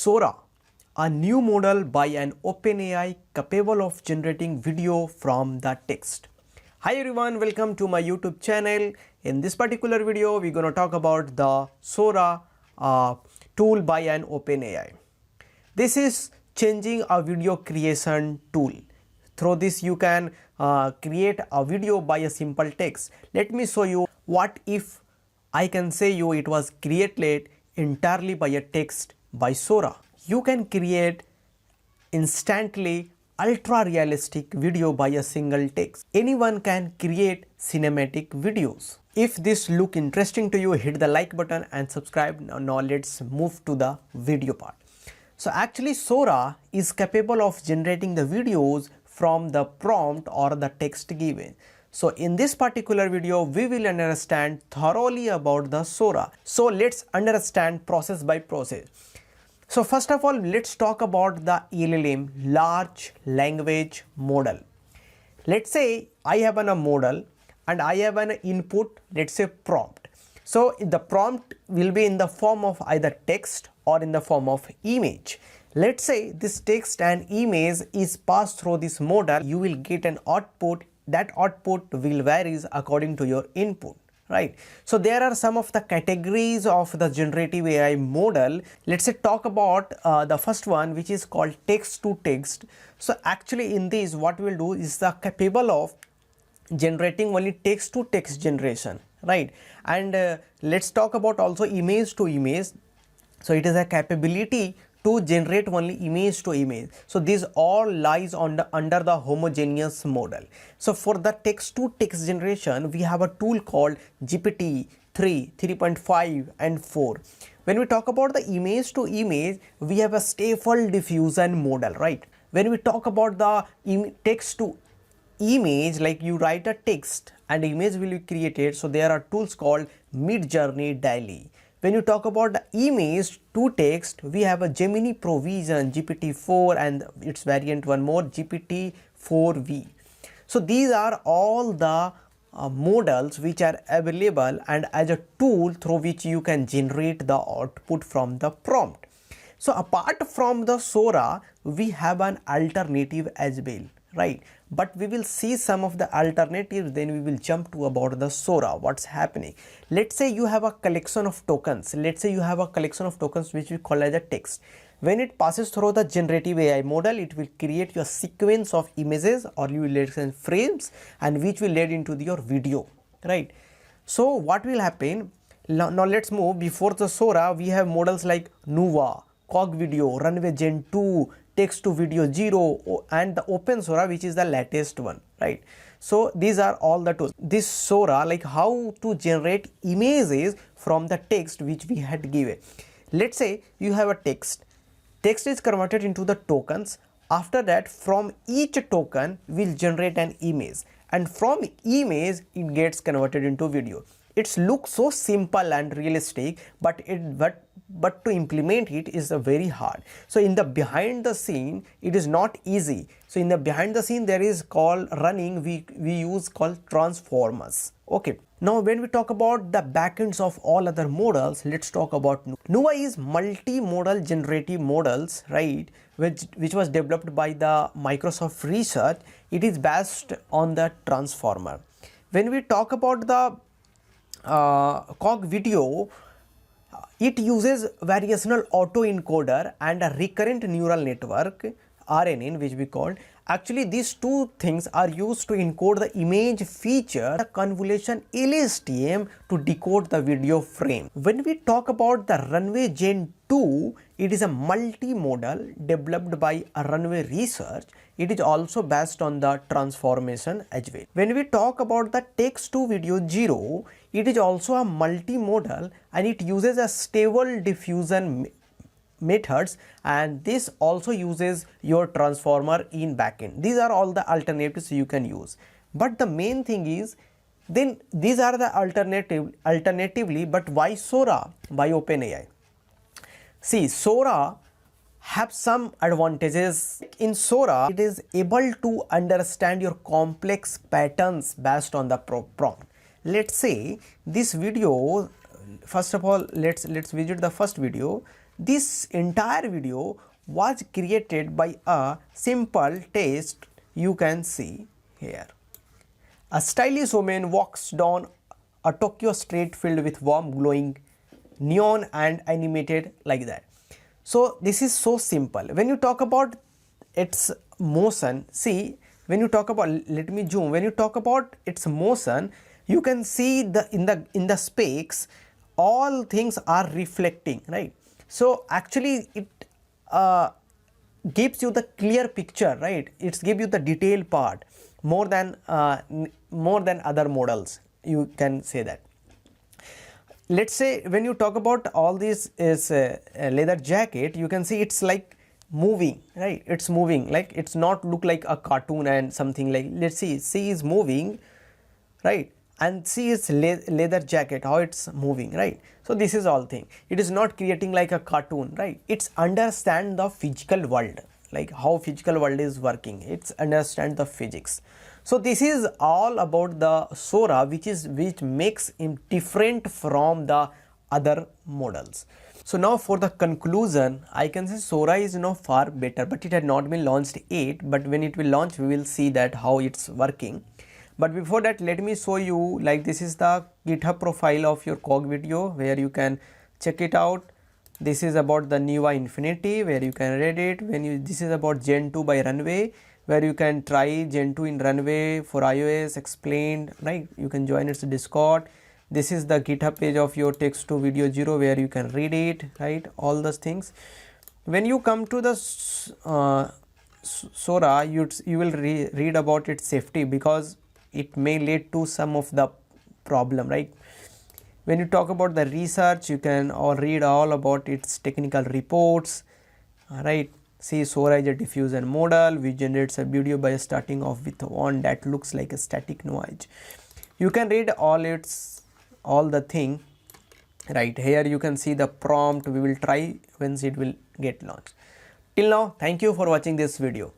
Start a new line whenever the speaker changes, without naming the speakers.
Sora, a new model by an OpenAI capable of generating video from the text. Hi everyone, welcome to my YouTube channel. In this particular video, we're going to talk about the Sora tool by an OpenAI. This is changing a video creation tool. Through this, you can create a video by a simple text. Let me show you what if I can say you it was created entirely by a text by Sora. You can create instantly ultra realistic video by a single text. Anyone can create cinematic videos. If this look interesting to you, hit the like button and subscribe. Now let's move to the video part. So actually Sora is capable of generating the videos from the prompt or the text given. So in this particular video, we will understand thoroughly about the Sora. So let's understand process by process. So first of all, let's talk about the LLM, large language model. Let's say I have a model and I have an input, let's say prompt. So the prompt will be in the form of either text or in the form of image. Let's say this text and image is passed through this model, you will get an output. That output will varies according to your input, right? So there are some of the categories of the generative AI model. Let's say talk about the first one, which is called text to text. So actually in this, what we'll do is the capable of generating only text to text generation, right? And let's talk about also image to image. So it is a capability to generate only image to image. So this all lies under the homogeneous model. So for the text to text generation, we have a tool called GPT 3, 3.5 and 4. When we talk about the image to image, we have a stable diffusion model, right? When we talk about the text to image, like you write a text and image will be created. So there are tools called Mid-Journey Daily. When you talk about the image to text, we have a Gemini provision GPT-4 and its variant one more GPT-4V. So these are all the models which are available and as a tool through which you can generate the output from the prompt. So apart from the Sora, we have an alternative as well, right? But we will see some of the alternatives, then we will jump to about the Sora, what's happening. Let's say you have a collection of tokens. Let's say you have a collection of tokens which we call as a text. When it passes through the generative AI model, it will create your sequence of images or you will listen frames and which will lead into your video, right? So what will happen? Now let's move. Before the Sora, we have models like Nuva, Cog Video, Runway Gen 2, text to video 0 and the open Sora, which is the latest one, right? So these are all the tools. This Sora, like how to generate images from the text which we had given. Let's say you have a text is converted into the tokens. After that, from each token will generate an image and from image it gets converted into video. It looks so simple and realistic, but to implement it is very hard. So in the behind the scene, it is not easy. So in the behind the scene, there is called running, we use called transformers. Okay. Now when we talk about the backends of all other models, let's talk about Nuva is multi-modal generative models, right? Which was developed by the Microsoft Research. It is based on the transformer. When we talk about the Cog Video, it uses variational autoencoder and a recurrent neural network, RNN, which we call. Actually, these two things are used to encode the image feature, the convolution LSTM to decode the video frame. When we talk about the Runway Gen 2, it is a multi-modal developed by a Runway Research. It is also based on the transformation as well. When we talk about the text to video 0, it is also a multi-modal and it uses a stable diffusion methods and this also uses your transformer in backend. These are all the alternatives you can use. But the main thing is, then these are the alternatively, but why Sora by OpenAI? See, Sora have some advantages. In Sora, it is able to understand your complex patterns based on the prompt. Let's say this video, first of all, let's visit the first video. this entire video was created by a simple test. You can see here. A stylish woman walks down a Tokyo street filled with warm glowing neon and animated like that. So this is so simple. When you talk about its motion, see, when you talk about, let me zoom, when you talk about its motion, you can see in the specs all things are reflecting, right? So actually it gives you the clear picture, right? It's give you the detailed part more than other models, you can say that. Let's say when you talk about all this is a leather jacket, you can see it's like moving, right? It's moving, like it's not look like a cartoon and something like, let's see, she is moving, right? And see its leather jacket, how it's moving, right? So this is all thing. It is not creating like a cartoon, right? It's understand the physical world, like how physical world is working. It's understand the physics. So this is all about the Sora, which makes him different from the other models. So now for the conclusion, I can say Sora is far better, but it had not been launched yet. But when it will launch, we will see that how it's working. But before that, let me show you, like this is the GitHub profile of your Cog video where you can check it out. This is about the Nuva Infinity where you can read it. This is about Gen 2 by Runway, where you can try Gen 2 in Runway for iOS explained, right? You can join its Discord. This is the GitHub page of your text to video 0 where you can read it, right? All those things. When you come to the Sora, you will read about its safety, because it may lead to some of the problem, right? When you talk about the research, you can read all about its technical reports, right? See, Sora is a diffusion model which generates a video by starting off with one that looks like a static noise. You can read all the thing, right? Here you can see the prompt. We will try once it will get launched. Till now, thank you for watching this video.